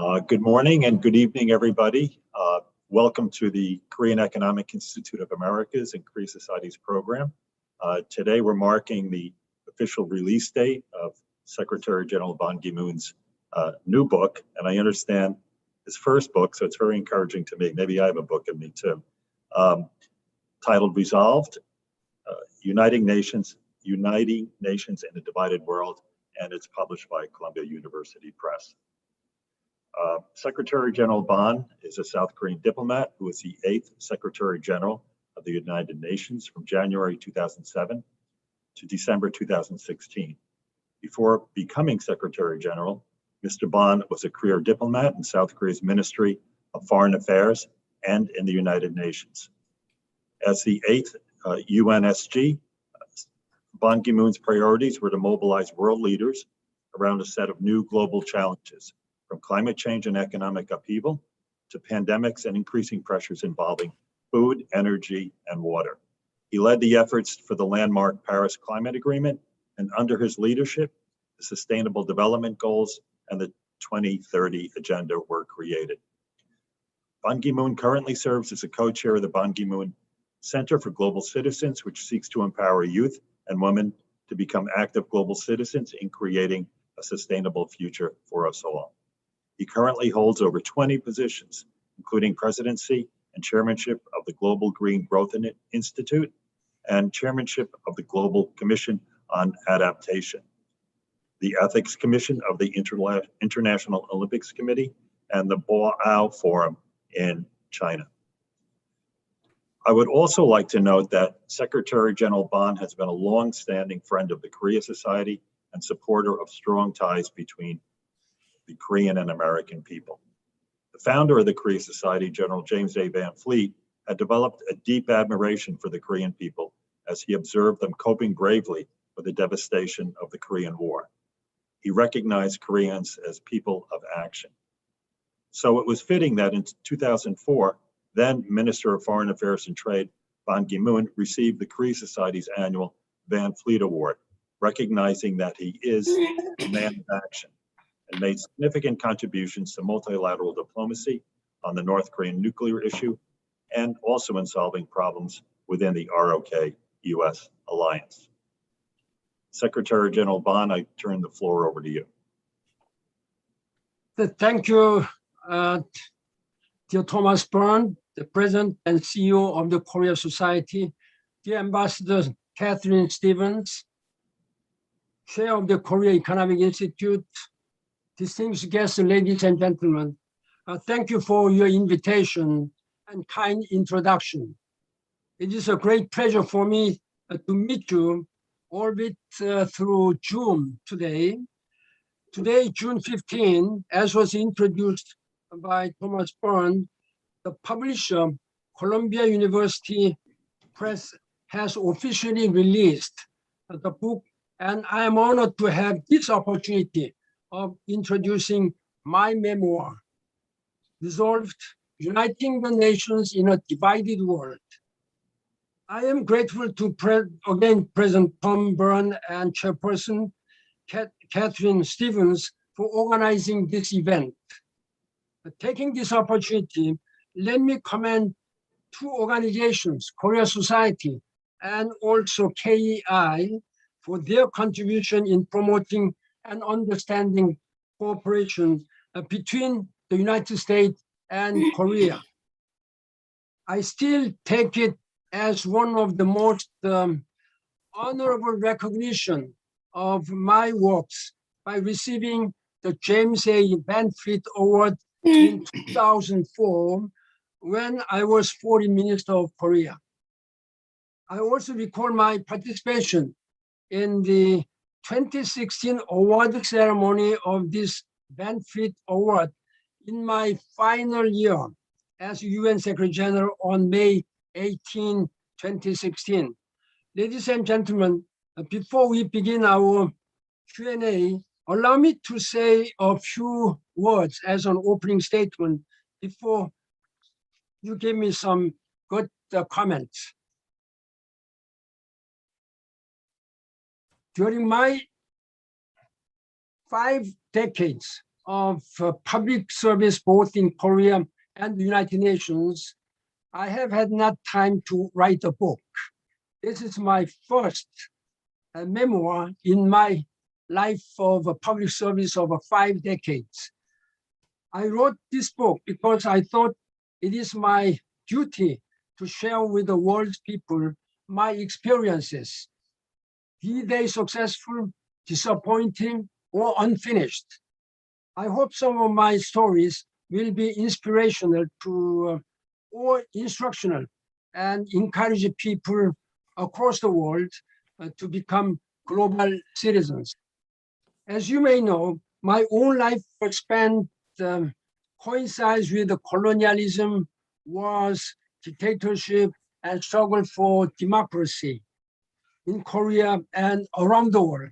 Good morning and good evening, everybody. Welcome to the Korean Economic Institute of Americas and Korea Society's program. Today, we're marking the official release date of Secretary General Ban Ki-moon's new book, and I understand his first book, so it's very encouraging to me. Maybe I have a book in me too. Titled Resolved, Uniting Nations in a Divided World, and it's published by Columbia University Press. Secretary General Ban is a South Korean diplomat who was the 8th Secretary General of the United Nations from January 2007 to December 2016. Before becoming Secretary General, Mr. Ban was a career diplomat in South Korea's Ministry of Foreign Affairs and in the United Nations. As the 8th UNSG, Ban Ki-moon's priorities were to mobilize world leaders around a set of new global challenges, from climate change and economic upheaval to pandemics and increasing pressures involving food, energy, and water. He led the efforts for the landmark Paris Climate Agreement, and under his leadership, the Sustainable Development Goals and the 2030 Agenda were created. Ban Ki-moon currently serves as a co-chair of the Ban Ki-moon Center for Global Citizens, which seeks to empower youth and women to become active global citizens in creating a sustainable future for us all. He currently holds over 20 positions, including presidency and chairmanship of the Global Green Growth Institute and chairmanship of the Global Commission on Adaptation, the Ethics Commission of the International Olympics Committee, and the Boao Forum in China. I would also like to note that Secretary General Ban has been a long-standing friend of the Korea Society and supporter of strong ties between the Korean and American people. The founder of the Korea Society, General James A. Van Fleet, had developed a deep admiration for the Korean people as he observed them coping bravely with the devastation of the Korean War. He recognized Koreans as people of action. So it was fitting that in 2004, then Minister of Foreign Affairs and Trade, Ban Ki-moon, received the Korea Society's annual Van Fleet Award, recognizing that he is a man of action and made significant contributions to multilateral diplomacy on the North Korean nuclear issue and also in solving problems within the ROK-US alliance. Secretary General Ban, I turn the floor over to you. Thank you, dear Thomas Byrne, the President and CEO of the Korea Society, dear Ambassador Catherine Stevens, Chair of the Korea Economic Institute, distinguished guests, ladies and gentlemen. Thank you for your invitation and kind introduction. It is a great pleasure for me to meet you, albeit through Zoom today. Today, June 15, as was introduced by Thomas Byrne, the publisher, Columbia University Press, has officially released the book, and I am honored to have this opportunity of introducing my memoir, Resolved, Uniting the Nations in a Divided World. I am grateful to President Tom Byrne and Chairperson Catherine Stevens for organizing this event. Taking this opportunity, let me commend two organizations, Korea Society and also KEI, for their contribution in promoting and understanding cooperation between the United States and Korea. I still take it as one of the most honorable recognition of my works by receiving the James A. Van Fleet Award in 2004 when I was Foreign Minister of Korea. I also recall my participation in the 2016 award ceremony of this Van Fleet Award in my final year as UN Secretary General on May 18, 2016. Ladies and gentlemen, before we begin our Q&A, allow me to say a few words as an opening statement before you give me some good comments. During my 5 decades of public service both in Korea and the United Nations, I have had not time to write a book. This is my first memoir in my life of public service over 5 decades. I wrote this book because I thought it is my duty to share with the world's people my experiences, be they successful, disappointing, or unfinished. I hope some of my stories will be inspirational to or instructional and encourage people across the world to become global citizens. As you may know, my own life span coincides with the colonialism, wars, dictatorship, and struggle for democracy in Korea and around the world.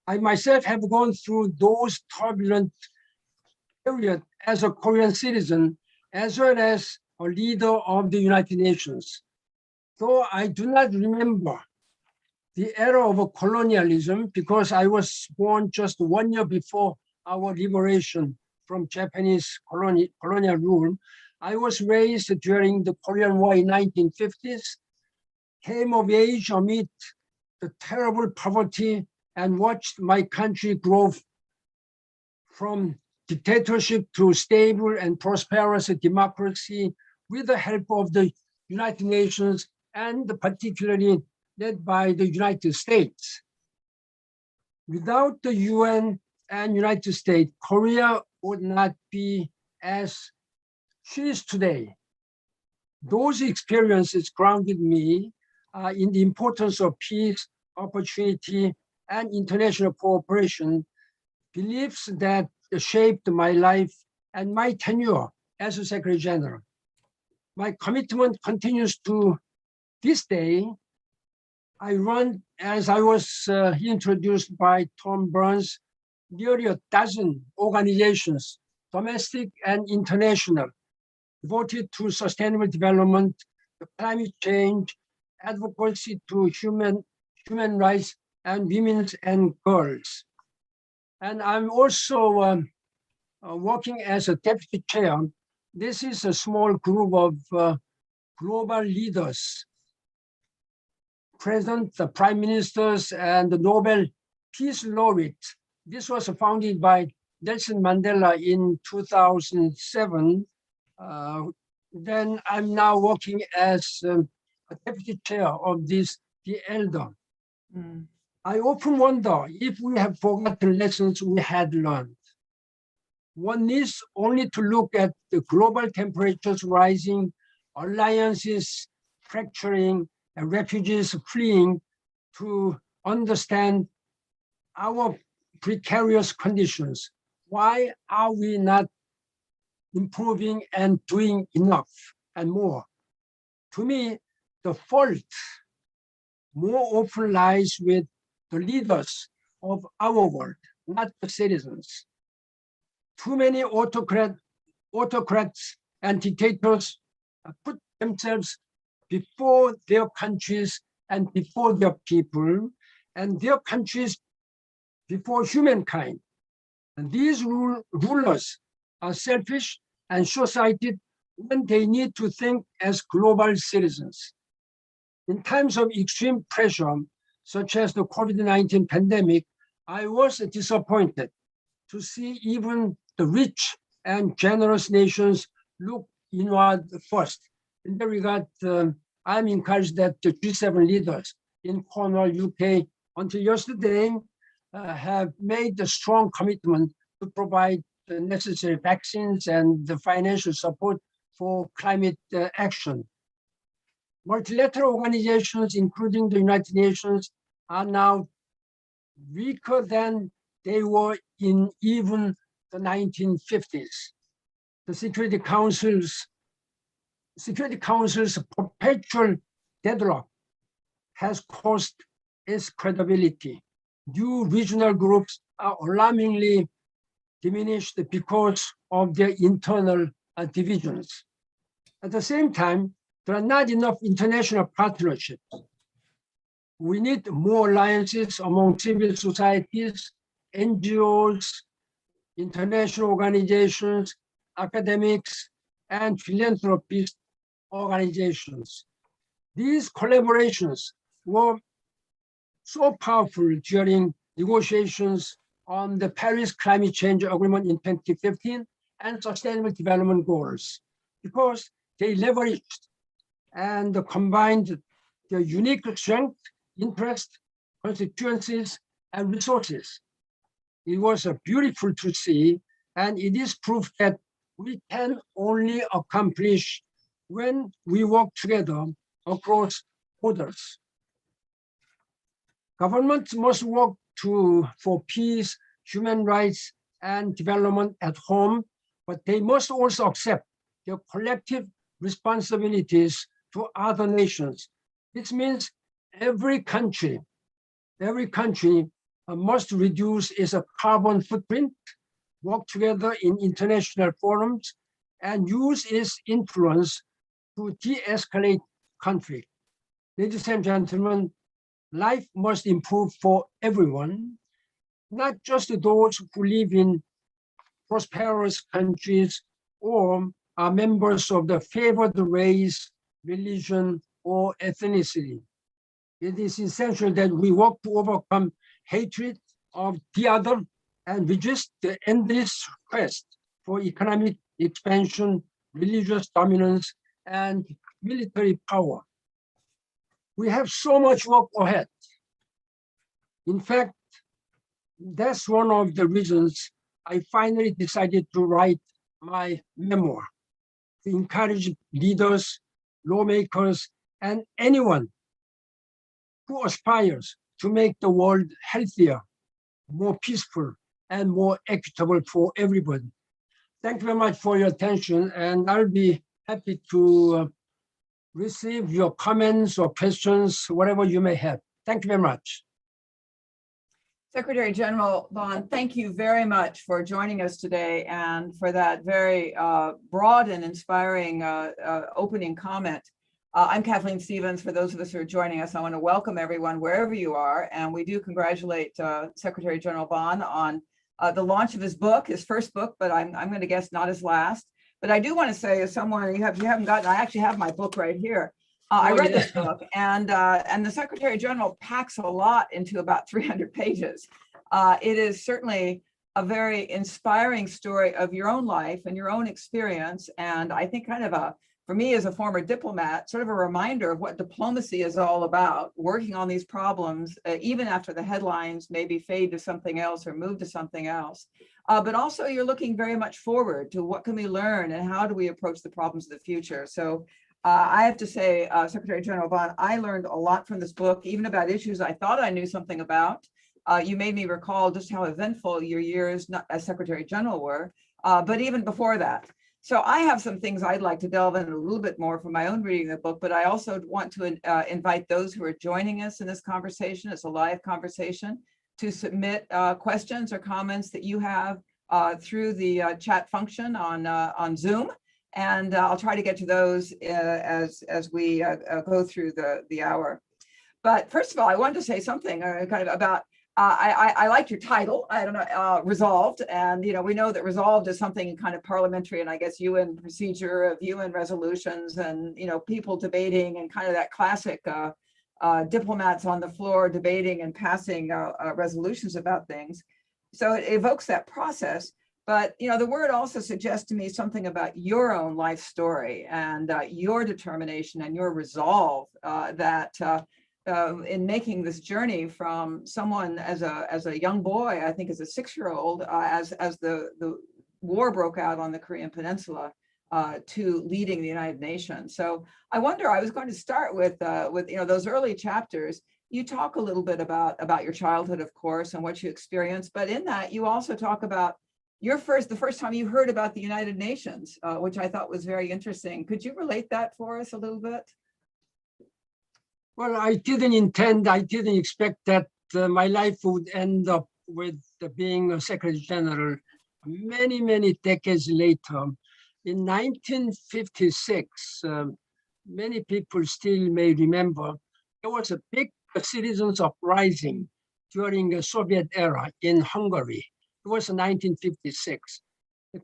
I myself have gone through those turbulent periods as a Korean citizen, as well as a leader of the United Nations. Though I do not remember the era of colonialism because I was born just 1 year before our liberation from Japanese colonial rule. I was raised during the Korean War in 1950s, came of age amid the terrible poverty and watched my country grow from dictatorship to stable and prosperous democracy with the help of the United Nations and particularly led by the United States. Without the UN and United States, Korea would not be as she is today. Those experiences grounded me in the importance of peace, opportunity, and international cooperation, beliefs that shaped my life and my tenure as a Secretary General. My commitment continues to this day. I run, as I was introduced by Tom Burns, nearly a dozen organizations, domestic and international, devoted to sustainable development, climate change, advocacy to human rights, and women's and girls. And I'm also working as a deputy chair. This is a small group of global leaders, president, the prime ministers, and the Nobel Peace Laureate. This was founded by Nelson Mandela in 2007. Then I'm now working as a deputy chair of this, the elder. I often wonder if we have forgotten lessons we had learned. One needs only to look at the global temperatures rising, alliances fracturing, and refugees fleeing to understand our precarious conditions. Why are we not improving and doing enough and more? To me, the fault more often lies with the leaders of our world, not the citizens. Too many autocrats and dictators put themselves before their countries and before their people, and their countries before humankind. And these rulers are selfish and short-sighted when they need to think as global citizens. In times of extreme pressure, such as the COVID-19 pandemic, I was disappointed to see even the rich and generous nations look inward first. In that regard, I'm encouraged that the G7 leaders in Cornwall, UK, until yesterday, have made a strong commitment to provide the necessary vaccines and the financial support for climate action. Multilateral organizations, including the United Nations, are now weaker than they were in even the 1950s. The Security Council's perpetual deadlock has caused its credibility. New regional groups are alarmingly diminished because of their internal divisions. At the same time, there are not enough international partnerships. We need more alliances among civil societies, NGOs, international organizations, academics, and philanthropist organizations. These collaborations were so powerful during negotiations on the Paris Climate Change Agreement in 2015 and Sustainable Development Goals, because they leveraged and combined their unique strength, interest, constituencies, and resources. It was beautiful to see, and it is proof that we can only accomplish when we work together across borders. Governments must work for peace, human rights, and development at home, but they must also accept their collective responsibilities to other nations. This means every country must reduce its carbon footprint, work together in international forums, and use its influence to de-escalate conflict. Ladies and gentlemen, life must improve for everyone, not just those who live in prosperous countries or are members of the favored race, religion, or ethnicity. It is essential that we work to overcome hatred of the other and resist the endless quest for economic expansion, religious dominance, and military power. We have so much work ahead. In fact, that's one of the reasons I finally decided to write my memoir, to encourage leaders, lawmakers, and anyone who aspires to make the world healthier, more peaceful, and more equitable for everybody. Thank you very much for your attention, and I'll be happy to receive your comments or questions, whatever you may have. Thank you very much. Secretary General Bond, thank you very much for joining us today and for that very broad and inspiring opening comment. I'm Kathleen Stevens. For those of us who are joining us, I want to welcome everyone wherever you are. And we do congratulate Secretary General Bond on the launch of his book, his first book, but I'm going to guess not his last. But I do want to say, as someone you haven't gotten, I actually have my book right here. I read this book, and the Secretary General packs a lot into about 300 pages. It is certainly a very inspiring story of your own life and your own experience, and I think kind of for me as a former diplomat, sort of a reminder of what diplomacy is all about, working on these problems, even after the headlines maybe fade to something else or move to something else. But also you're looking very much forward to what can we learn and how do we approach the problems of the future. So I have to say, Secretary General Bond, I learned a lot from this book, even about issues I thought I knew something about. You made me recall just how eventful your years as Secretary General were, but even before that. So I have some things I'd like to delve in a little bit more from my own reading of the book, but I also want to invite those who are joining us in this conversation, it's a live conversation, to submit questions or comments that you have through the chat function on Zoom. And I'll try to get to those as we go through the hour. But first of all, I wanted to say something kind of about, I liked your title, I don't know, Resolved. And, we know that resolved is something kind of parliamentary, and I guess UN procedure of UN resolutions and, people debating and kind of that classic diplomats on the floor debating and passing resolutions about things. So it evokes that process. But, the word also suggests to me something about your own life story and your determination and your resolve that in making this journey from someone as a young boy, I think as a 6-year-old, as the war broke out on the Korean Peninsula, to leading the United Nations. So I wonder, I was going to start with those early chapters. You talk a little bit about your childhood, of course, and what you experienced, but in that you also talk about the first time you heard about the United Nations, which I thought was very interesting. Could you relate that for us a little bit? Well, I didn't expect that my life would end up with being a Secretary General many, many decades later. In 1956, many people still may remember, there was a big citizens uprising during the Soviet era in Hungary. It was 1956.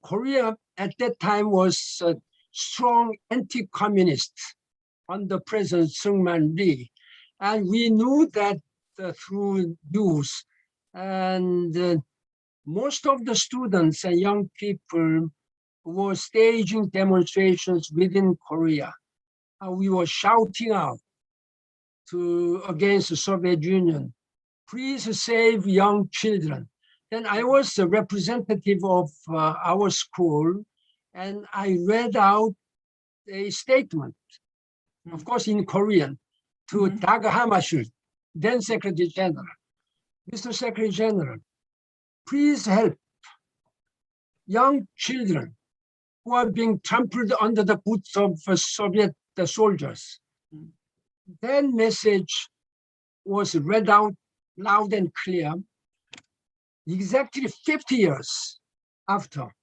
Korea at that time was a strong anti-communist under President Seungman Lee. And we knew that through news. And most of the students and young people were staging demonstrations within Korea. We were shouting out against the Soviet Union, please save young children. Then I was a representative of our school, and I read out a statement, of course in Korean, to Dag Hammarskjöld, then Secretary General. Mr. Secretary General, please help young children who are being trampled under the boots of Soviet soldiers. That message was read out loud and clear. Exactly 50 years after,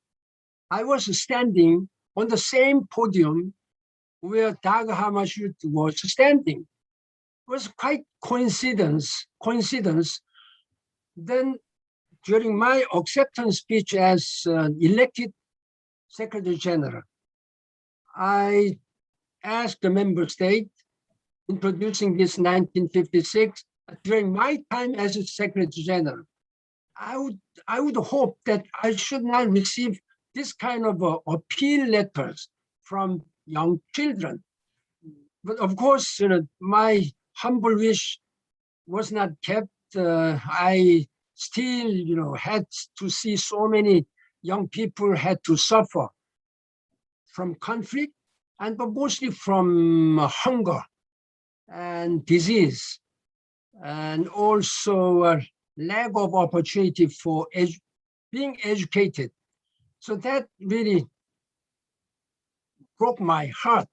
I was standing on the same podium where Dag Hammarskjöld was standing. It was quite coincidence. Then during my acceptance speech as elected Secretary General, I asked the member state, introducing this 1956, during my time as a Secretary General, I would hope that I should not receive this kind of appeal letters from young children. But of course, my humble wish was not kept. I still, had to see so many young people had to suffer from conflict, but mostly from hunger and disease, and also lack of opportunity for being educated. So that really broke my heart.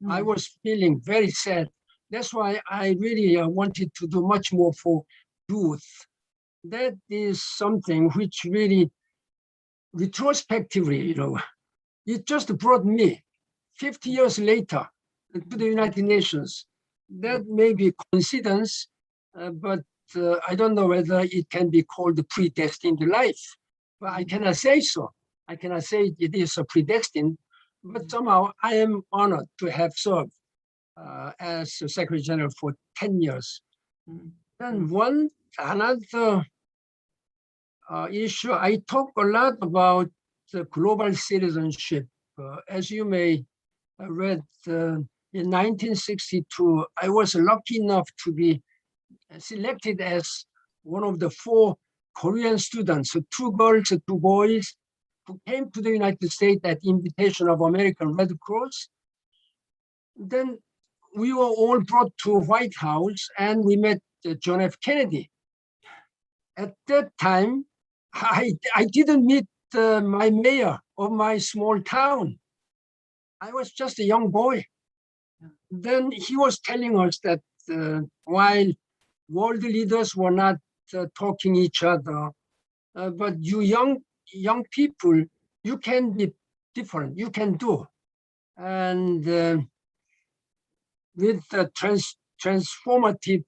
I was feeling very sad. That's why I really wanted to do much more for youth. That is something which really, retrospectively, it just brought me 50 years later to the United Nations. That may be coincidence, but I don't know whether it can be called the predestined life. But I cannot say so. I cannot say it is a predestined, but somehow I am honored to have served as Secretary General for 10 years. And another issue, I talk a lot about global citizenship. As you may have read, in 1962, I was lucky enough to be selected as one of the 4 Korean students, so 2 girls and 2 boys, who came to the United States at invitation of American Red Cross. Then we were all brought to White House and we met John F. Kennedy. At that time, I didn't meet my mayor of my small town. I was just a young boy. Then he was telling us that while world leaders were not talking each other, but you young people, you can be different, you can do. And with the transformative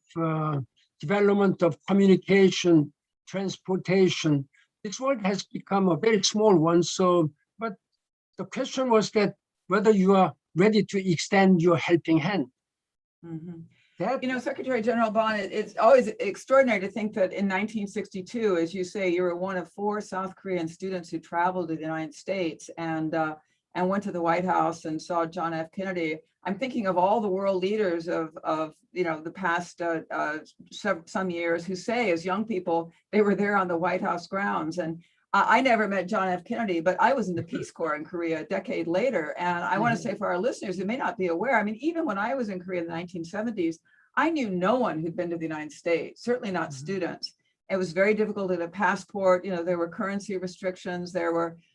development of communication, transportation, this world has become a very small one. So, but the question was that whether you are ready to extend your helping hand. Secretary General Bond, it's always extraordinary to think that in 1962, as you say, you were one of 4 South Korean students who traveled to the United States and went to the White House and saw John F. Kennedy. I'm thinking of all the world leaders of the past some years who say, as young people, they were there on the White House grounds. And I never met John F. Kennedy, but I was in the Peace Corps in Korea a decade later. And I want to say for our listeners who may not be aware, I mean, even when I was in Korea in the 1970s, I knew no one who'd been to the United States, certainly not students. It was very difficult to get a passport. There were currency restrictions.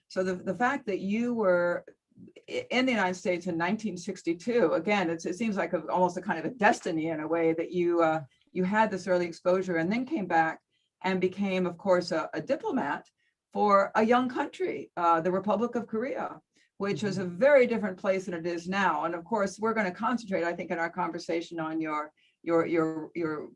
So the fact that you were in the United States in 1962, again, it seems like almost a kind of a destiny in a way that you had this early exposure and then came back and became, of course, a diplomat for a young country, the Republic of Korea, which was a very different place than it is now. And of course, we're going to concentrate, I think, in our conversation on your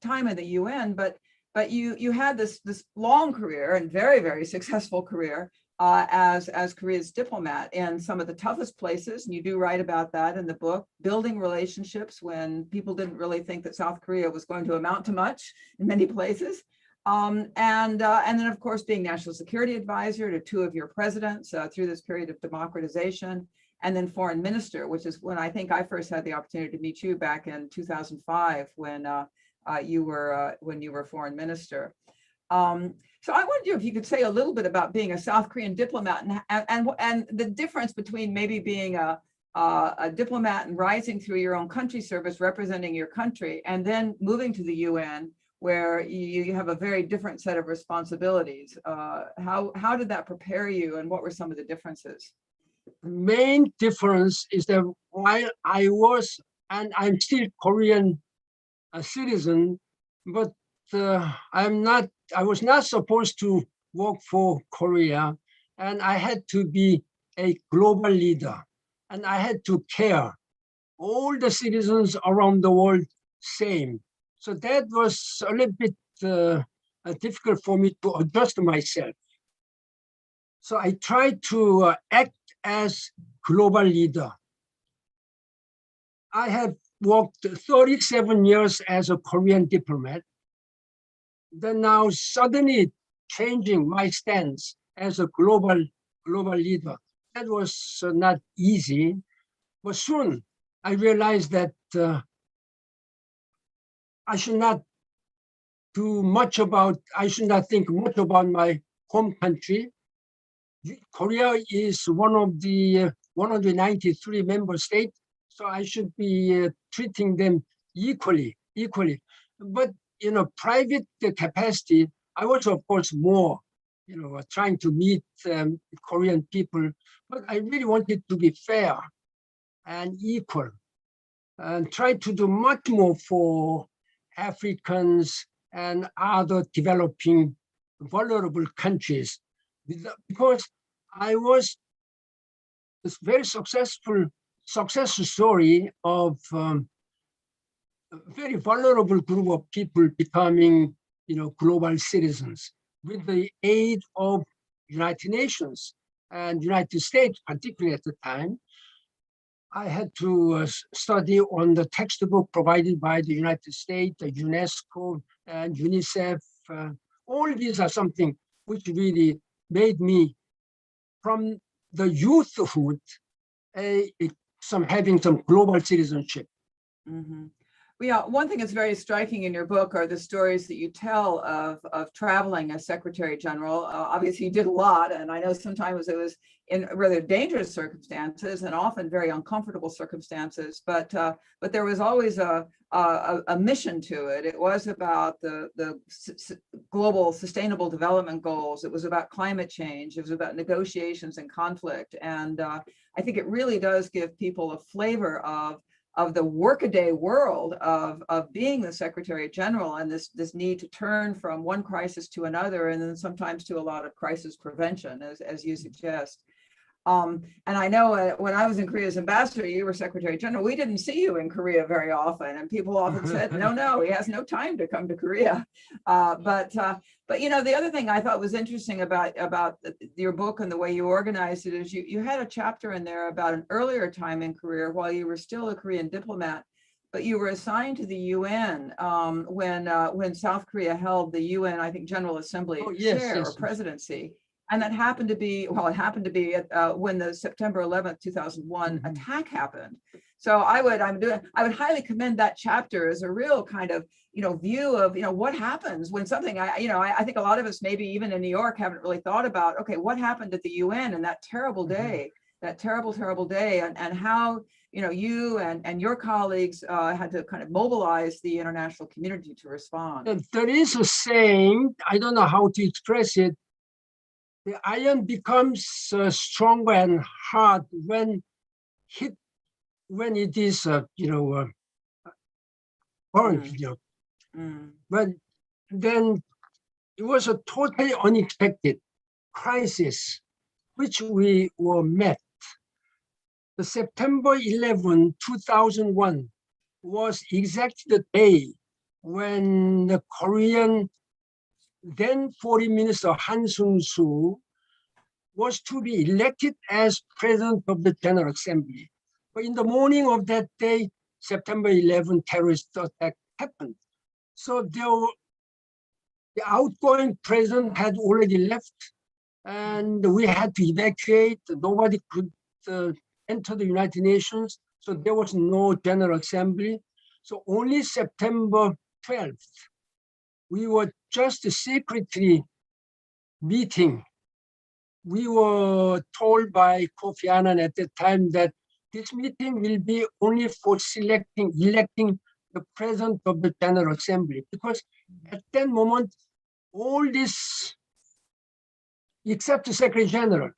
time in the UN. But but you had this long career and very successful career as Korea's diplomat in some of the toughest places, and you do write about that in the book, building relationships when people didn't really think that South Korea was going to amount to much in many places. And then, of course, being national security advisor to two of your presidents through this period of democratization, and then foreign minister, which is when I think I first had the opportunity to meet you back in 2005 when you were foreign minister. So I wondered if you could say a little bit about being a South Korean diplomat and the difference between maybe being a diplomat and rising through your own country service, representing your country, and then moving to the UN, where you have a very different set of responsibilities. How did that prepare you, and what were some of the differences? The main difference is that while I was, and I'm still Korean citizen, but I was not supposed to work for Korea, and I had to be a global leader, and I had to care all the citizens around the world same. So that was a little bit difficult for me to adjust myself. So I tried to act as global leader. I have worked 37 years as a Korean diplomat. Then now suddenly changing my stance as a global leader. That was not easy, but soon I realized that I should not think much about my home country. Korea is one of the 193 member states, so I should be treating them equally. But in a private capacity, I was, of course, more, trying to meet Korean people, but I really wanted to be fair and equal and try to do much more for Africans and other developing vulnerable countries, because I was this very successful success story of a very vulnerable group of people becoming, global citizens with the aid of United Nations and United States, particularly at the time. I had to study on the textbook provided by the United States, the UNESCO, and UNICEF. All these are something which really made me, from the youthhood, having some global citizenship. Mm-hmm. Well, yeah, one thing that's very striking in your book are the stories that you tell of traveling as Secretary General. Obviously, you did a lot, and I know sometimes it was in rather dangerous circumstances and often very uncomfortable circumstances. But there was always a mission to it. It was about the global sustainable development goals. It was about climate change. It was about negotiations and conflict. And I think it really does give people a flavor of the workaday world of being the Secretary General, and this need to turn from one crisis to another, and then sometimes to a lot of crisis prevention, as you suggest. And I know when I was in Korea as ambassador, you were Secretary General. We didn't see you in Korea very often, and people often said, no, he has no time to come to Korea. But the other thing I thought was interesting about your book and the way you organized it is you had a chapter in there about an earlier time in Korea while you were still a Korean diplomat, but you were assigned to the UN when South Korea held the UN, I think, General Assembly chair or presidency. And that happened to be, when the September 11th, 2001 attack happened. So I would highly commend that chapter as a real kind of, view of, what happens when something, I think a lot of us maybe even in New York haven't really thought about, okay, what happened at the UN and that terrible day, that terrible day, and how, you and your colleagues had to kind of mobilize the international community to respond. There is a saying, I don't know how to express it, the iron becomes stronger and hard when it is, burned. But then it was a totally unexpected crisis, which we were met. The September 11, 2001 was exactly the day when the Korean then Foreign Minister Han Sung-soo was to be elected as President of the General Assembly. But in the morning of that day, September 11, terrorist attack happened. So the outgoing president had already left, and we had to evacuate. Nobody could enter the United Nations, so there was no General Assembly. So only September 12th, we were just a secretary meeting. We were told by Kofi Annan at the time that this meeting will be only for electing the president of the General Assembly, because at that moment, all this, except the Secretary General,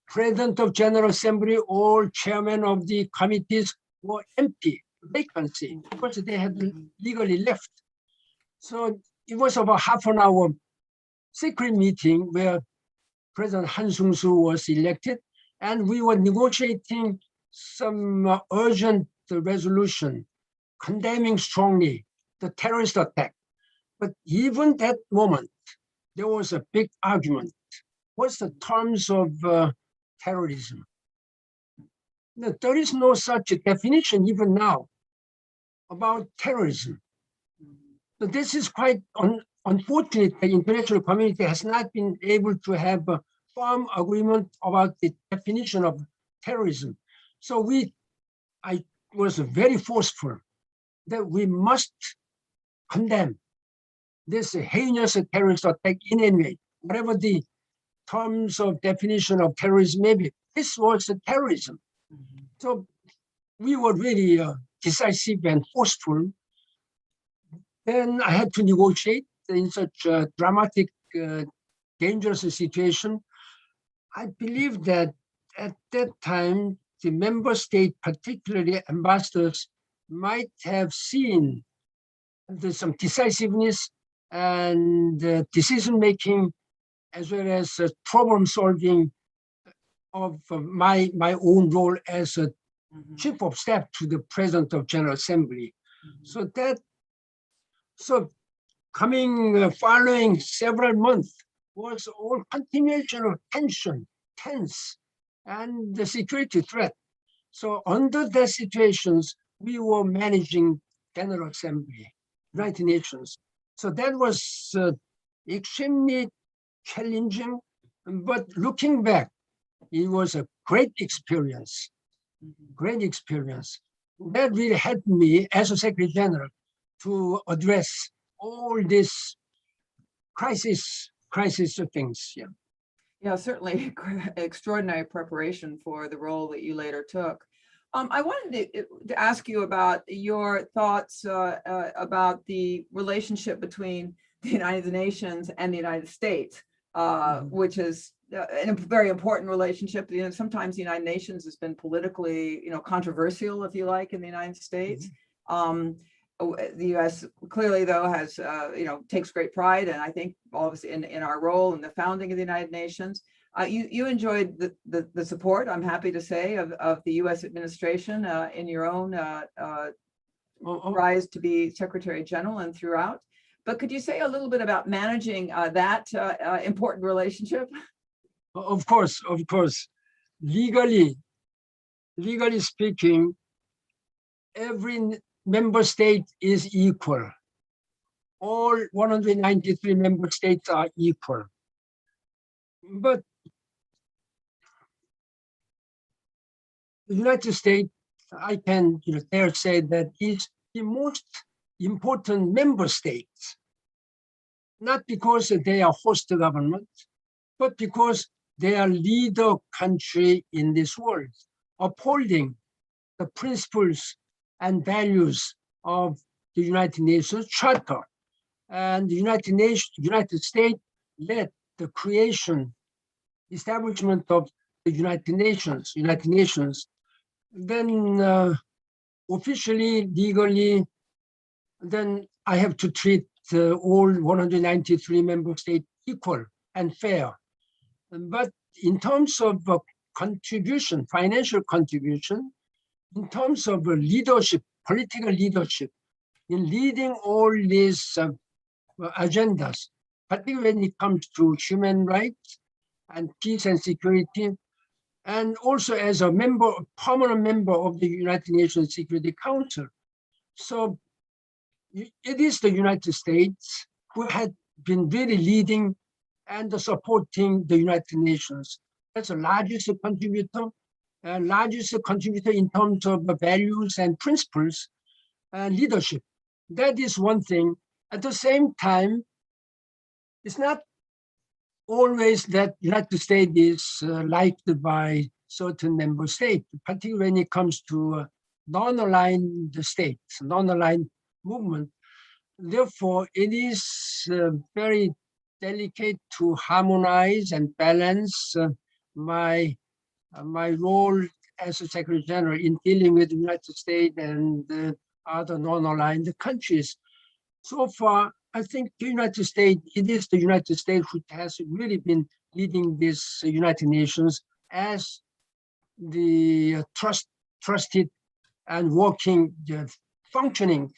President of General Assembly, all chairmen of the committees were empty, vacancy, because they had legally left. So it was about half an hour secret meeting where President Han Sung-soo was elected, and we were negotiating some urgent resolution condemning strongly the terrorist attack. But even that moment, there was a big argument. What's the terms of terrorism? No, there is no such a definition even now about terrorism. So this is quite unfortunate. The international community has not been able to have a firm agreement about the definition of terrorism. So I was very forceful that we must condemn this heinous terrorist attack in any way, whatever the terms of definition of terrorism may be. This was a terrorism. So we were really decisive and forceful. Then I had to negotiate in such a dramatic, dangerous situation. I believe that at that time, the member state, particularly ambassadors, might have seen some decisiveness and decision-making, as well as problem-solving of my own role as a chief of staff to the President of General Assembly. So following several months was all continuation of tense, and the security threat. So under the situations, we were managing General Assembly, United Nations. So that was extremely challenging, but looking back, it was a great experience, great experience. That really helped me as a Secretary General to address all this crisis things. Yeah. Yeah, certainly extraordinary preparation for the role that you later took. I wanted to ask you about your thoughts about the relationship between the United Nations and the United States, which is a very important relationship. You know, sometimes the United Nations has been politically, controversial, if you like, in the United States. The U.S. clearly, though, has, takes great pride, and I think obviously in our role in the founding of the United Nations. You enjoyed the support, I'm happy to say, of the U.S. administration in your own rise to be Secretary General and throughout. But could you say a little bit about managing that important relationship? Of course. Legally speaking, every member state is equal. All 193 member states are equal. But the United States, I can dare say that is the most important member states, not because they are host government, but because they are leader country in this world, upholding the principles and values of the United Nations Charter. And the United States led the establishment of the United Nations. Then officially, legally, then I have to treat all 193 member states equal and fair. But in terms of contribution, financial contribution, in terms of leadership, political leadership, in leading all these agendas, particularly when it comes to human rights and peace and security, and also as a member, permanent member of the United Nations Security Council. So it is the United States who had been really leading and supporting the United Nations. That's the largest contributor in terms of the values and principles and leadership. That is one thing. At the same time, it's not always that United States is liked by certain member states, particularly when it comes to non-aligned states, non-aligned movement. Therefore, it is very delicate to harmonize and balance my role as a Secretary General in dealing with the United States and other non-aligned countries. So far, I think the United States, it is the United States which has really been leading this United Nations as the trusted and working, functioning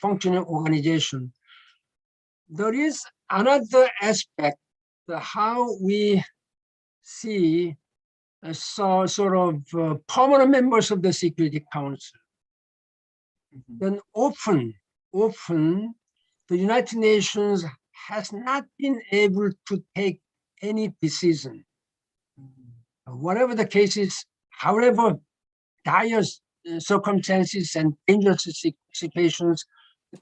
organization. There is another aspect, how we see sort of permanent members of the Security Council. Then often the United Nations has not been able to take any decision. Whatever the case is, however dire circumstances and dangerous situations,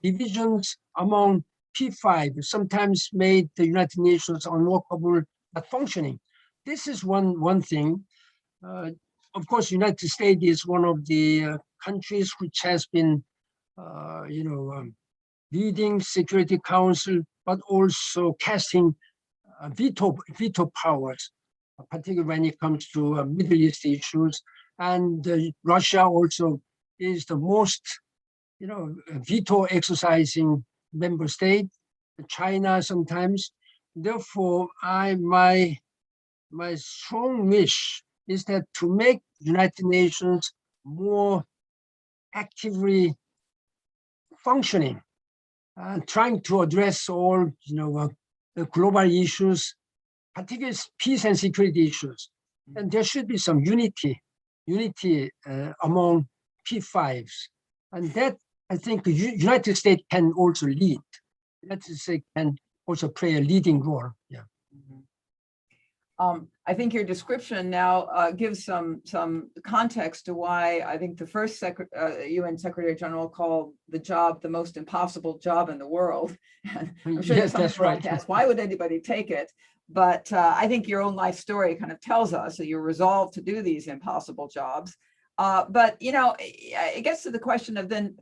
divisions among P5 sometimes made the United Nations unworkable but functioning. This is one thing. Of course, United States is one of the countries which has been, leading Security Council, but also casting veto powers, particularly when it comes to Middle East issues. And Russia also is the most, veto exercising member state. China sometimes. Therefore, my strong wish is that to make United Nations more actively functioning and trying to address all the global issues, particularly peace and security issues. And there should be some unity among P5s. And that, I think, the United States can also lead. United States can also play a leading role. Yeah. I think your description now gives some context to why I think the first UN Secretary General called the job the most impossible job in the world. And I'm sure Yes, some that's right. might ask, why would anybody take it? But I think your own life story kind of tells us that you're resolved to do these impossible jobs. But it gets to the question of then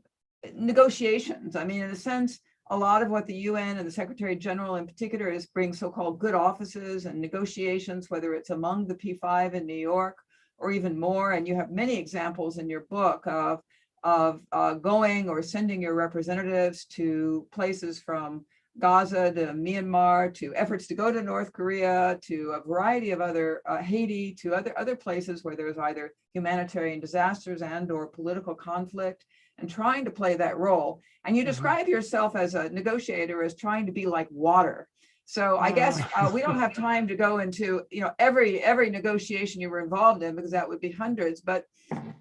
negotiations. I mean, in a sense, a lot of what the UN and the Secretary General in particular is bring so-called good offices and negotiations, whether it's among the P5 in New York or even more. And you have many examples in your book of going or sending your representatives to places from Gaza to Myanmar, to efforts to go to North Korea, to a variety of other, Haiti, to other places where there's either humanitarian disasters and or political conflict, and trying to play that role. And you describe yourself as a negotiator as trying to be like water. So I guess we don't have time to go into every negotiation you were involved in, because that would be hundreds. But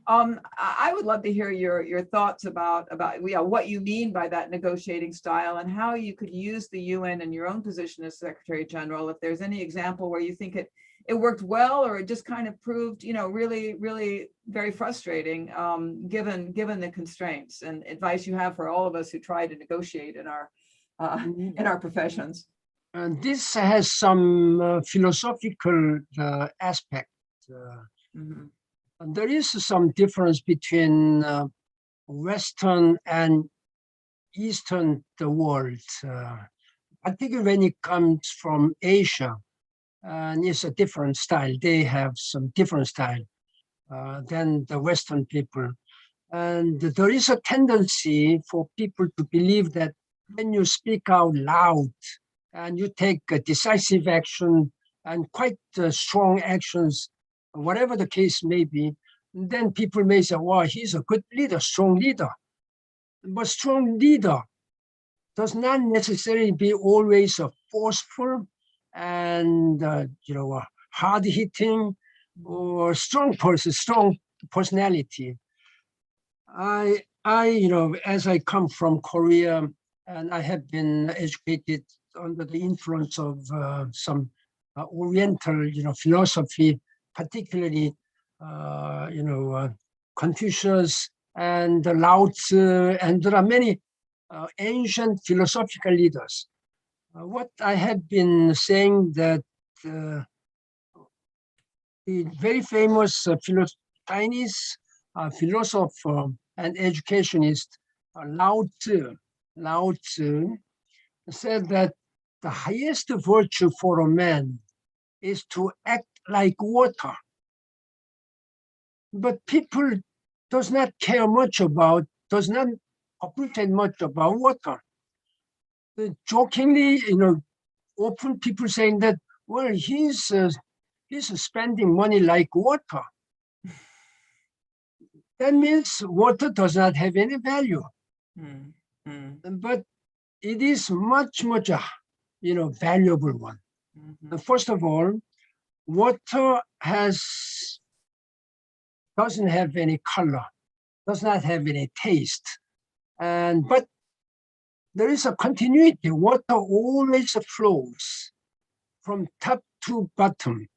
I would love to hear your thoughts about what you mean by that negotiating style and how you could use the UN in your own position as Secretary General. If there's any example where you think it worked well, or it just kind of proved really, really very frustrating, given the constraints, and advice you have for all of us who try to negotiate in our professions. And this has some philosophical aspect. And there is some difference between Western and Eastern the world, particularly when it comes from Asia. And it's a different style. They have some different style than the Western people. And there is a tendency for people to believe that when you speak out loud and you take decisive action and quite strong actions, whatever the case may be, then people may say, well, he's a good leader, strong leader. But strong leader does not necessarily be always a forceful and hard hitting or strong person, strong personality. As I come from Korea, and I have been educated under the influence of some Oriental, philosophy, particularly, Confucius and Lao Tzu, and there are many ancient philosophical leaders. What I have been saying that the very famous Chinese philosopher and educationist Lao Tzu said that the highest virtue for a man is to act like water. But people does not care much about, does not appreciate much about water. Jokingly, often people saying that, well, he's spending money like water. That means water does not have any value. But it is much, valuable one. First of all, water doesn't have any color, does not have any taste, but there is a continuity. Water always flows from top to bottom,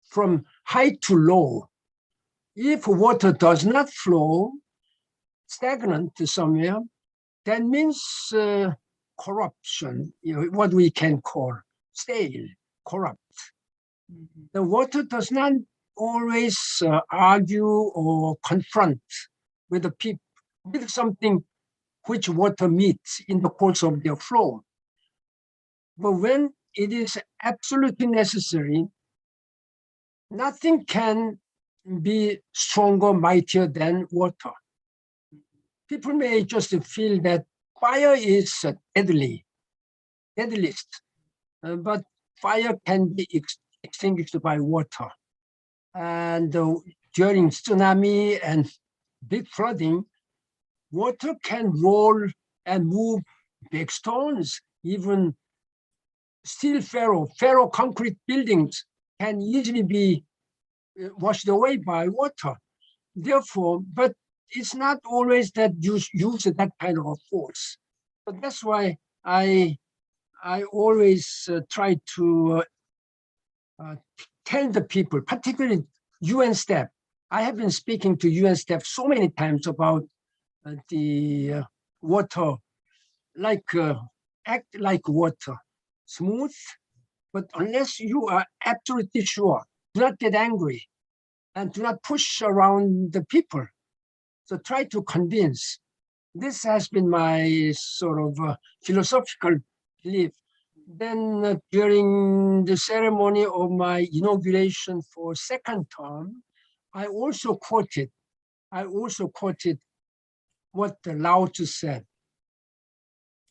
from high to low. If water does not flow, stagnant somewhere, that means corruption, what we can call stale, corrupt. The water does not always argue or confront with the people, with something which water meets in the course of their flow. But when it is absolutely necessary, nothing can be stronger, mightier than water. People may just feel that fire is deadliest, but fire can be extinguished by water. And during tsunami and big flooding, water can roll and move big stones, even steel ferro concrete buildings can easily be washed away by water. Therefore, but it's not always that you use that kind of a force. But that's why I always try to tell the people, particularly UN staff. I have been speaking to UN staff so many times about the water, act like water, smooth, but unless you are absolutely sure, do not get angry and do not push around the people. So try to convince. This has been my sort of philosophical belief. Then during the ceremony of my inauguration for second term, I also quoted what the Lao Tzu said.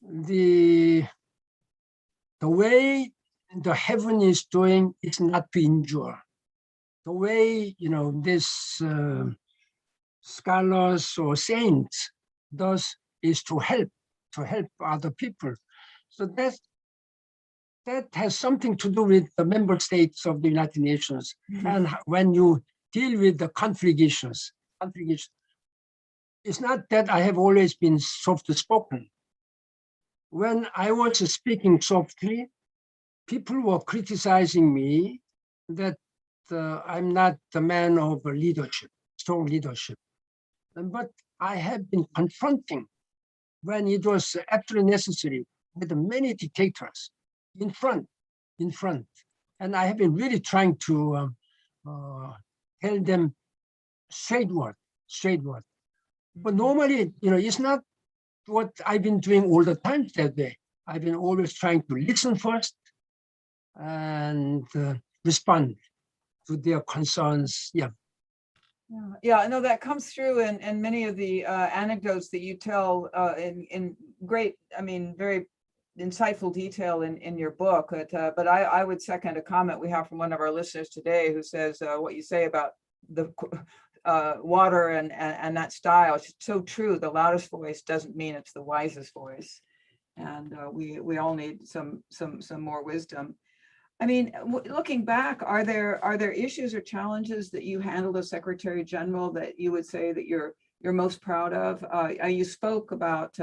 The way the heaven is doing is not to endure. The way, this scholars or saints does is to help other people. So that has something to do with the member states of the United Nations. And when you deal with the conflict issues, it's not that I have always been soft-spoken. When I was speaking softly, people were criticizing me that I'm not the man of leadership, strong leadership. But I have been confronting when it was absolutely necessary with many dictators in front. And I have been really trying to tell them straight word. But normally, it's not what I've been doing all the time that way. I've been always trying to listen first and respond to their concerns. Yeah, no, that comes through in many of the anecdotes that you tell in great, very insightful detail in your book. But I would second a comment we have from one of our listeners today who says what you say about the water and that style. It's so true. The loudest voice doesn't mean it's the wisest voice, and we all need some more wisdom. I mean, looking back, are there issues or challenges that you handled as Secretary General that you would say that you're most proud of? You spoke about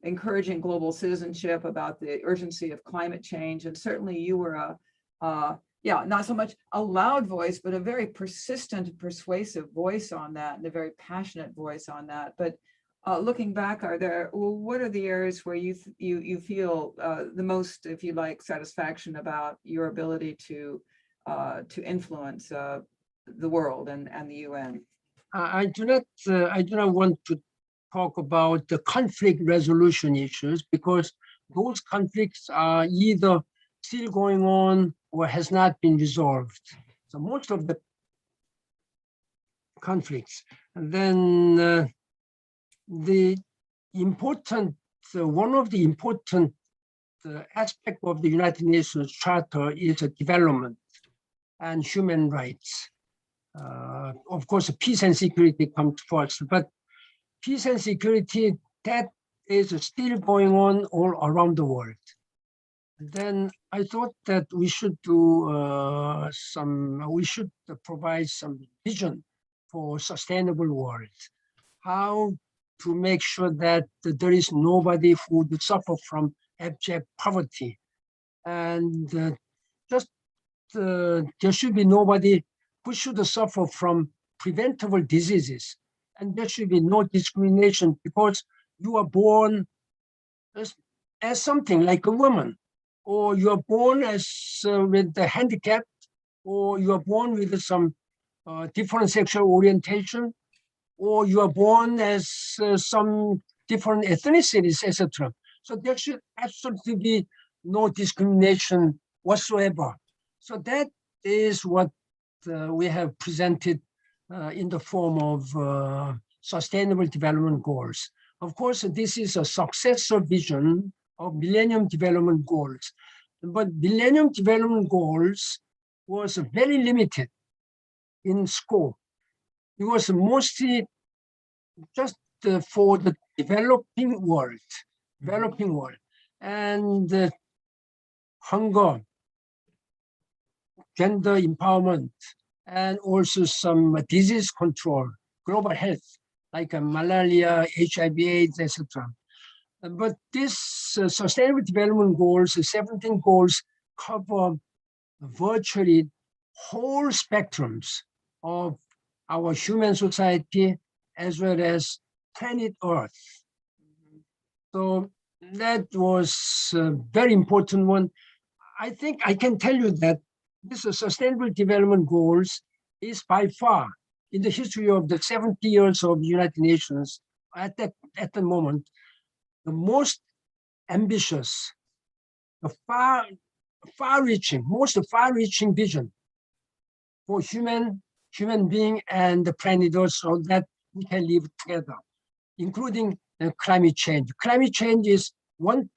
encouraging global citizenship, about the urgency of climate change, and certainly you were yeah, not so much a loud voice, but a very persistent, persuasive voice on that, and a very passionate voice on that. But looking back, what are the areas where you feel the most, if you like, satisfaction about your ability to influence the world and the UN? I do not want to talk about the conflict resolution issues, because those conflicts are either still going on or has not been resolved. So most of the conflicts. And then the important, one of the important aspect of the United Nations Charter is development and human rights. Of course, peace and security comes first, but peace and security, that is still going on all around the world. Then I thought that we should do we should provide some vision for sustainable world. How to make sure that there is nobody who would suffer from abject poverty. And there should be nobody who should suffer from preventable diseases. And there should be no discrimination because you are born as something like a woman, or you are born as with a handicap, or you are born with some different sexual orientation, or you are born as some different ethnicities, etc. So there should absolutely be no discrimination whatsoever. So that is what we have presented in the form of Sustainable Development Goals. Of course, this is a successor vision of Millennium Development Goals. But Millennium Development Goals was very limited in scope. It was mostly just for the developing world, and hunger, gender empowerment, and also some disease control, global health, like malaria, HIV/AIDS, etc. But this Sustainable Development Goals, 17 goals, cover virtually whole spectrums of our human society as well as planet Earth. So that was a very important one. I think I can tell you that this Sustainable Development Goals is by far, in the history of the 70 years of the United Nations, at the moment, the most ambitious, the most far-reaching vision for human being and the planet Earth, so that we can live together, including climate change. Climate change is one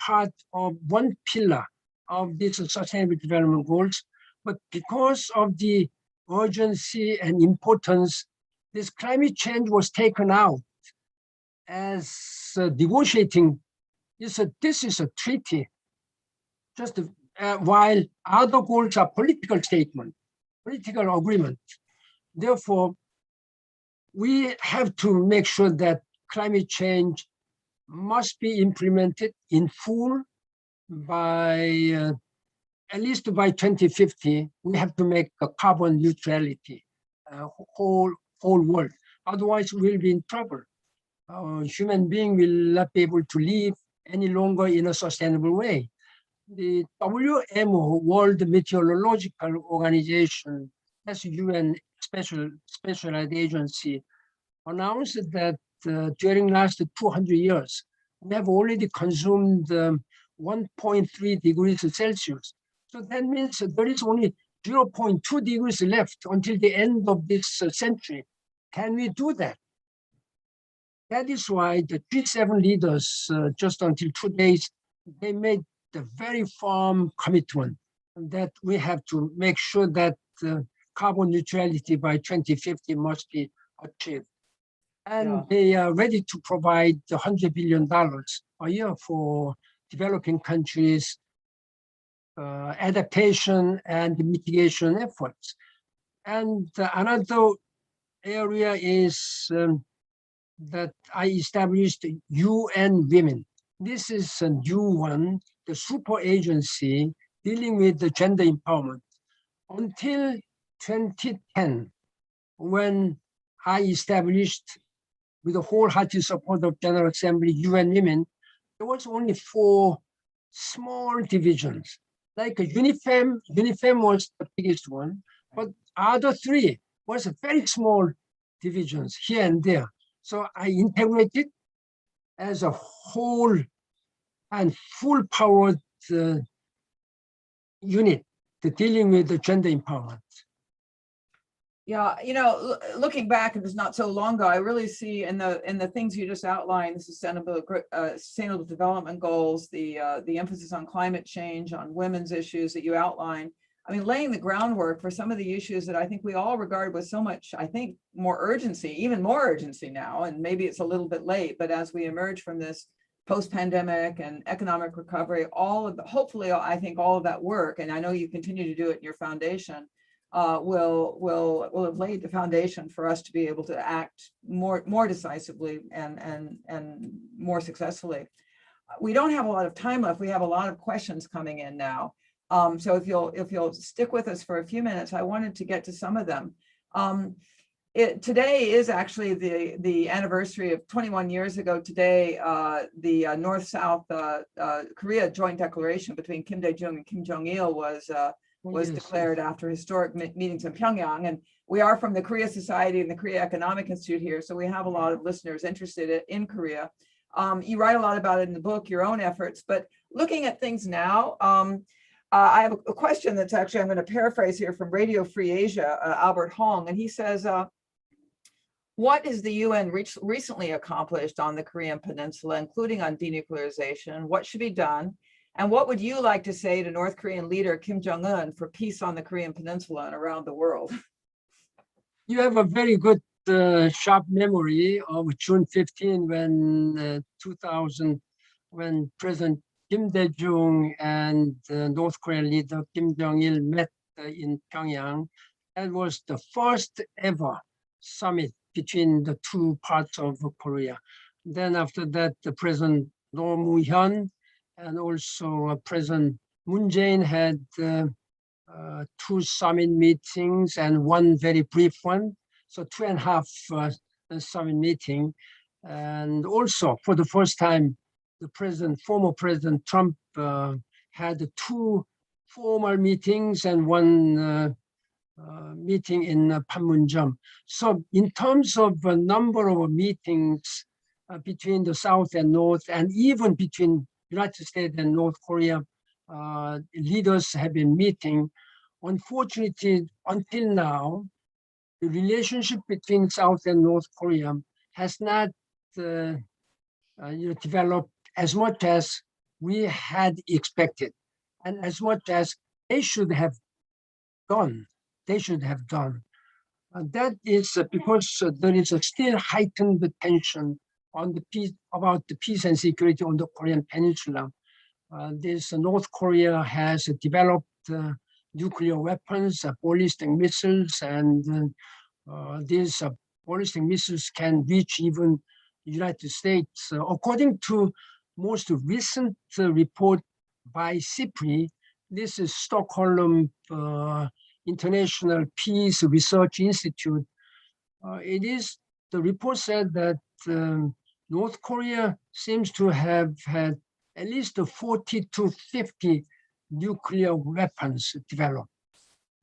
pillar of these Sustainable Development Goals, but because of the urgency and importance, this climate change was taken out as negotiating. This is a treaty, just while other goals are political statement, political agreement. Therefore, we have to make sure that climate change must be implemented in full by at least by 2050. We have to make a carbon neutrality, whole world. Otherwise, we'll be in trouble. Human being will not be able to live any longer in a sustainable way. The WMO, World Meteorological Organization, as UN specialized agency, announced that during last 200 years, we have already consumed 1.3 degrees Celsius. So that means there is only 0.2 degrees left until the end of this century. Can we do that? That is why the G7 leaders, just until 2 days, they made the very firm commitment that we have to make sure that carbon neutrality by 2050 must be achieved. And they are ready to provide $100 billion a year for developing countries adaptation and mitigation efforts. And another area is that I established UN Women. This is a new one, the super agency dealing with the gender empowerment. Until 2010, when I established, with the wholehearted support of General Assembly, UN Women, there was only 4 small divisions. Like UNIFEM was the biggest one, but other 3 was very small divisions here and there. So I integrated as a whole and full-powered unit to dealing with the gender empowerment. Yeah, you know, looking back, it was not so long ago, I really see in the things you just outlined, the sustainable development goals, the emphasis on climate change, on women's issues that you outlined. I mean, laying the groundwork for some of the issues that I think we all regard with so much, I think, more urgency, even more urgency now, and maybe it's a little bit late, but as we emerge from this post-pandemic and economic recovery, hopefully, I think all of that work, and I know you continue to do it in your foundation, will have laid the foundation for us to be able to act more decisively and more successfully. We don't have a lot of time left. We have a lot of questions coming in now. So if you'll stick with us for a few minutes, I wanted to get to some of them. Today is actually the anniversary of 21 years ago today, the North-South Korea joint declaration between Kim Dae-jung and Kim Jong-il was declared after historic meetings in Pyongyang. And we are from the Korea Society and the Korea Economic Institute here, so we have a lot of listeners interested in Korea. You write a lot about it in the book, your own efforts, but looking at things now, I have a question that's actually, I'm going to paraphrase here from Radio Free Asia, Albert Hong, and he says, what has the UN recently accomplished on the Korean Peninsula, including on denuclearization? What should be done? And what would you like to say to North Korean leader Kim Jong-un for peace on the Korean Peninsula and around the world? You have a very good sharp memory of June 15 when 2000, when President Kim Dae-jung and North Korean leader Kim Jong-il met in Pyongyang. That was the first ever summit between the 2 parts of Korea. Then after that, the President Roh Moo-hyun and also President Moon Jae-in had 2 summit meetings and 1 very brief one. So 2.5 summit meeting. And also for the first time, the former President Trump had 2 formal meetings and 1 meeting in Panmunjom. So in terms of the number of meetings between the South and North, and even between United States and North Korea, leaders have been meeting. Unfortunately, until now, the relationship between South and North Korea has not developed as much as we had expected, and as much as they should have done. That is because there is a still heightened tension on the about the peace and security on the Korean Peninsula. North Korea has developed nuclear weapons, ballistic missiles, and these ballistic missiles can reach even the United States. According to most recent report by SIPRI, this is Stockholm International Peace Research Institute. The report said that North Korea seems to have had at least 40 to 50 nuclear weapons developed.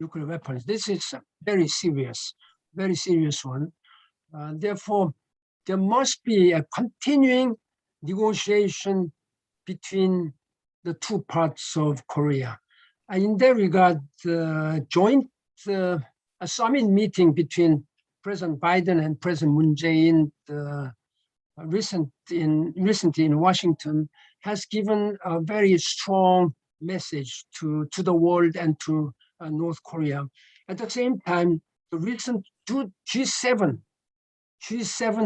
Nuclear weapons. This is a very serious one. Therefore, there must be a continuing negotiation between the 2 parts of Korea. And in that regard, joint a summit meeting between President Biden and President Moon Jae-in recently in Washington has given a very strong message to the world and to North Korea. At the same time, the recent G7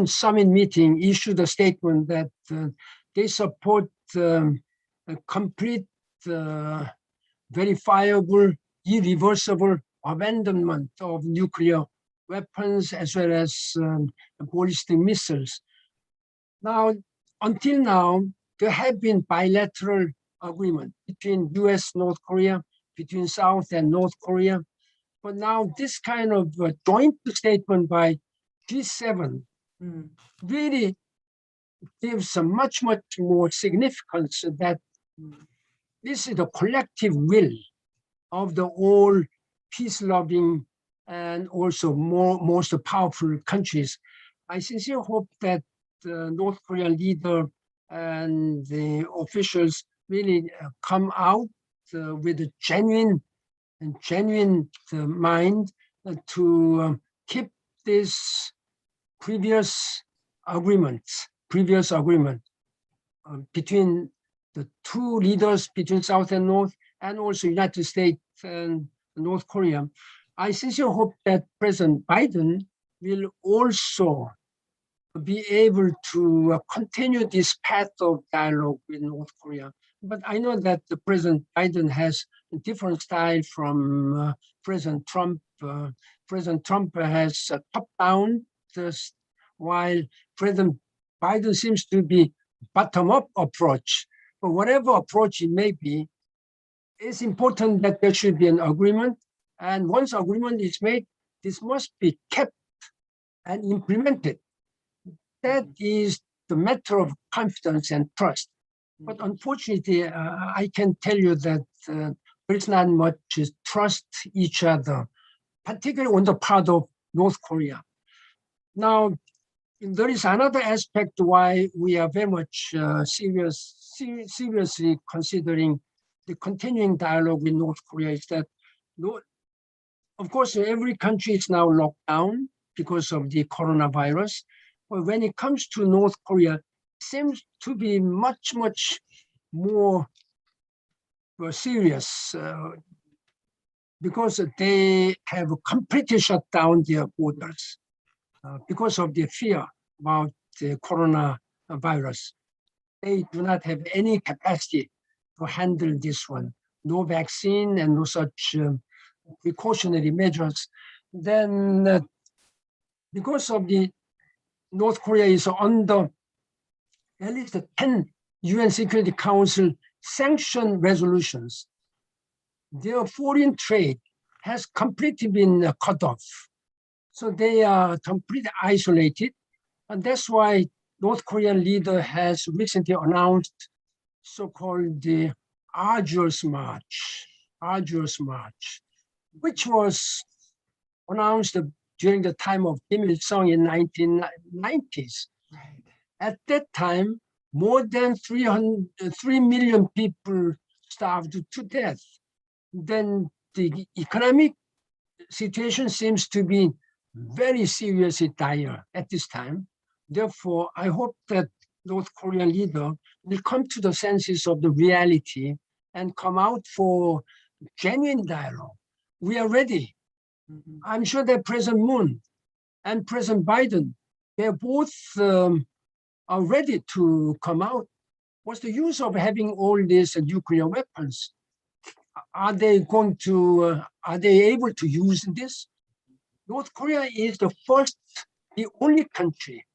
summit meeting issued a statement that they support a complete verifiable, irreversible abandonment of nuclear weapons as well as ballistic missiles. Now, until now, there have been bilateral agreement between US, North Korea, between South and North Korea. But now this kind of joint statement by G7 really gives a much more significance that this is the collective will of the all peace-loving and also most powerful countries. I sincerely hope that the North Korean leader and the officials really come out with a genuine mind to keep this previous agreement between the two leaders, between South and North, and also United States and North Korea. I sincerely hope that President Biden will also be able to continue this path of dialogue with North Korea. But I know that the President Biden has a different style from President Trump. President Trump has a top-down, while President Biden seems to be bottom-up approach. But whatever approach it may be, it's important that there should be an agreement. And once agreement is made, this must be kept and implemented. That is the matter of confidence and trust. But unfortunately, I can tell you that there is not much trust each other, particularly on the part of North Korea. Now, there is another aspect why we are very much seriously considering the continuing dialogue with North Korea is that, of course, every country is now locked down because of the coronavirus. But when it comes to North Korea, it seems to be much more serious because they have completely shut down their borders because of the fear about the coronavirus. They do not have any capacity to handle this one. No vaccine and no such precautionary measures. Then because of the North Korea is under at least 10 UN Security Council sanction resolutions. Their foreign trade has completely been cut off. So they are completely isolated. And that's why North Korean leader has recently announced so-called the arduous march, which was announced during the time of Kim Il-sung in 1990s. Right. At that time, more than 3 million people starved to death. Then the economic situation seems to be very seriously dire at this time. Therefore, I hope that North Korean leader will come to the senses of the reality and come out for genuine dialogue. We are ready. I'm sure that President Moon and President Biden, they're both are ready to come out. What's the use of having all these nuclear weapons? Are they able to use this? North Korea is the only country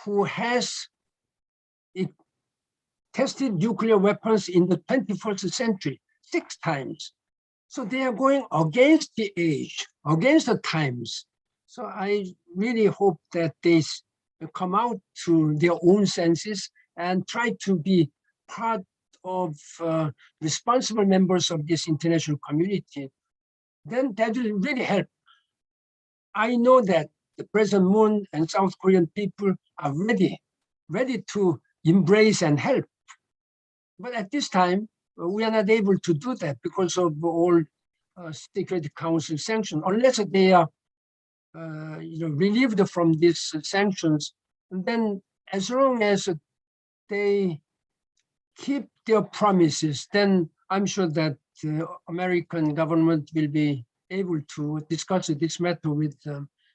who has tested nuclear weapons in the 21st century 6 times. So they are going against the age, against the times. So I really hope that they come out to their own senses and try to be part of responsible members of this international community. Then that will really help. I know that the President Moon and South Korean people are ready to embrace and help. But at this time, we are not able to do that because of all Security Council sanctions, unless they are relieved from these sanctions. And then as long as they keep their promises, then I'm sure that the American government will be able to discuss this matter with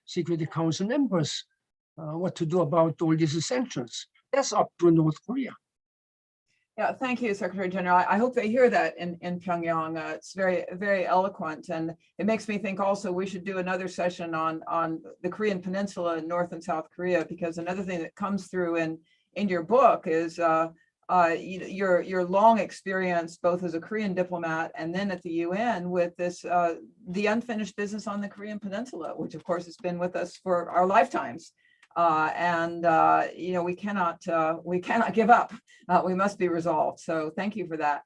Security Council members, what to do about all these sanctions. That's up to North Korea. Yeah, thank you, Secretary General. I hope they hear that in Pyongyang. It's very, very eloquent. And it makes me think also we should do another session on the Korean Peninsula in North and South Korea, because another thing that comes through in your book is your long experience both as a Korean diplomat and then at the UN with this the unfinished business on the Korean Peninsula, which of course has been with us for our lifetimes. We cannot give up. We must be resolved. So thank you for that.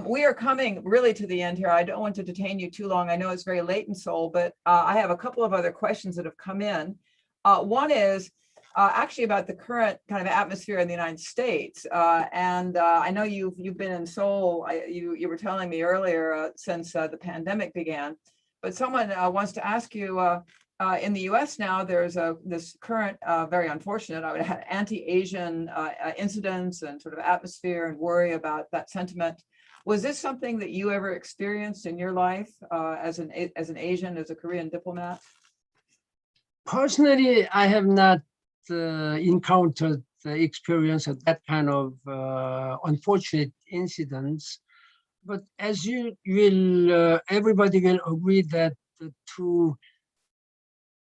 We are coming really to the end here. I don't want to detain you too long. I know it's very late in Seoul, but I have a couple of other questions that have come in. One is actually about the current kind of atmosphere in the United States. I know you've been in Seoul. You were telling me earlier since the pandemic began, but someone wants to ask you, in the US now, there's this current, very unfortunate, I would add, anti-Asian incidents and sort of atmosphere and worry about that sentiment. Was this something that you ever experienced in your life as an Asian, as a Korean diplomat? Personally, I have not encountered the experience of that kind of unfortunate incidents. But as you will, everybody will agree that to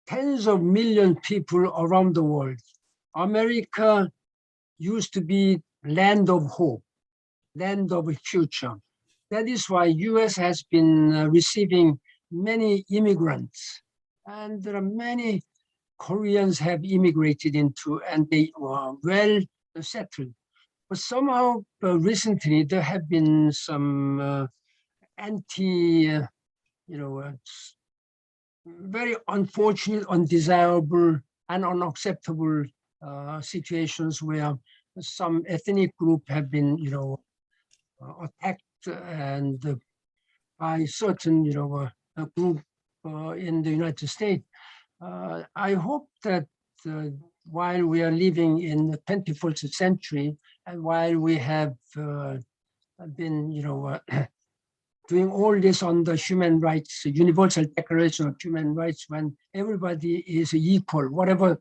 tens of million people around the world, America used to be land of hope, land of future. That is why US has been receiving many immigrants, and there are many Koreans have immigrated into, and they were well settled. But somehow recently there have been some very unfortunate, undesirable, and unacceptable situations where some ethnic group have been, attacked and by certain, a group in the United States. I hope that while we are living in the 21st century, and while we have been, doing all this on the human rights, Universal Declaration of Human Rights, when everybody is equal, whatever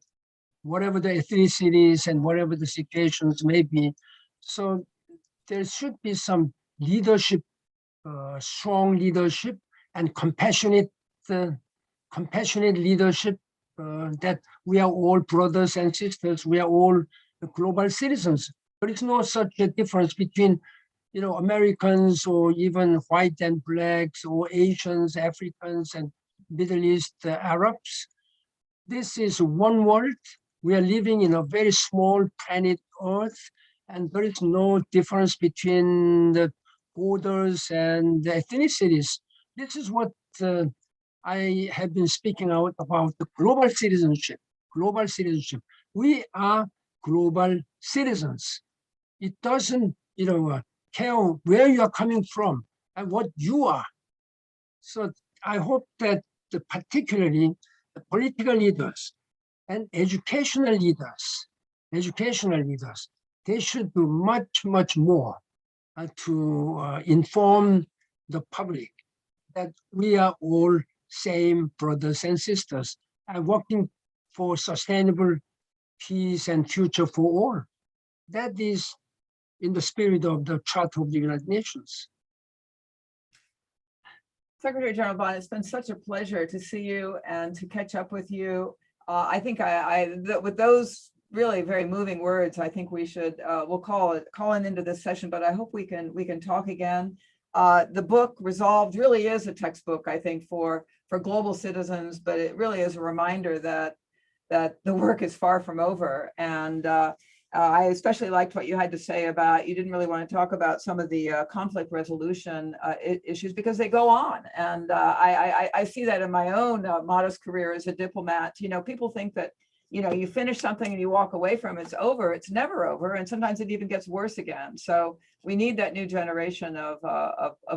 the ethnicities and whatever the situations may be. So there should be some leadership, strong leadership, and compassionate leadership, that we are all brothers and sisters, we are all global citizens. There is no such a difference between Americans or even white and blacks or Asians, Africans, and Middle East Arabs. This is one world. We are living in a very small planet Earth, and there is no difference between the borders and the ethnicities. This is what I have been speaking out about, the global citizenship. Global citizenship. We are global citizens. It doesn't, care where you are coming from and what you are. So I hope that particularly the political leaders and educational leaders, they should do much, much more to inform the public that we are all same brothers and sisters and working for sustainable peace and future for all. That is in the spirit of the Charter of the United Nations. Secretary General Bond, it's been such a pleasure to see you and to catch up with you. I think with those really very moving words, I think we should we'll call an end to this session. But I hope we can talk again. The book Resolved really is a textbook, I think, for global citizens. But it really is a reminder that the work is far from over. And I especially liked what you had to say about, you didn't really want to talk about some of the conflict resolution issues because they go on. And I see that in my own modest career as a diplomat. People think that, you finish something and you walk away from it, it's over. It's never over. And sometimes it even gets worse again. So we need that new generation of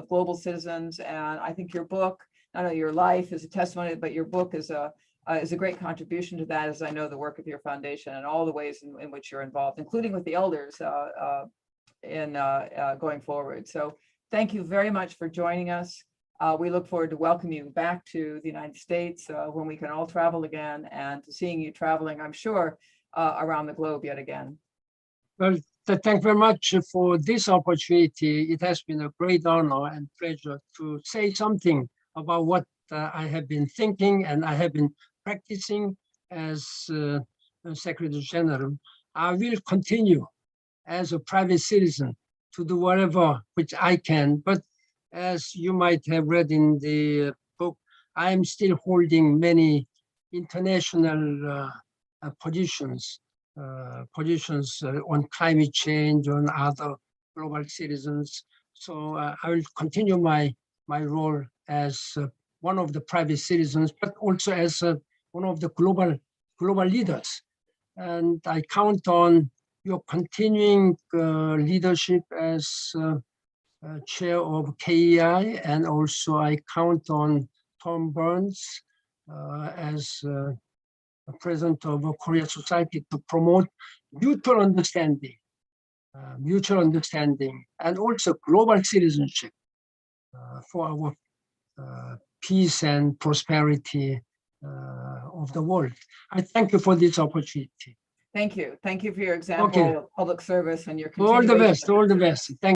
global citizens. And I think your book, not only your life is a testimony, but your book is a great contribution to that, as I know the work of your foundation and all the ways in which you're involved, including with the elders in going forward. So thank you very much for joining us. We look forward to welcoming you back to the United States when we can all travel again, and to seeing you traveling, I'm sure, around the globe yet again. Well, thank very much for this opportunity. It has been a great honor and pleasure to say something about what I have been thinking and I have been practicing as Secretary General. I will continue as a private citizen to do whatever which I can. But as you might have read in the book, I am still holding many international positions on climate change, on other global citizens. So I will continue my role as one of the private citizens, but also as one of the global leaders. And I count on your continuing leadership as chair of KEI, and also I count on Tom Burns as president of Korea Society to promote mutual understanding, and also global citizenship for our peace and prosperity of the world. I thank you for this opportunity. Thank you. Thank you for your example Okay. of public service and your All the continuation. best, all the best. Thank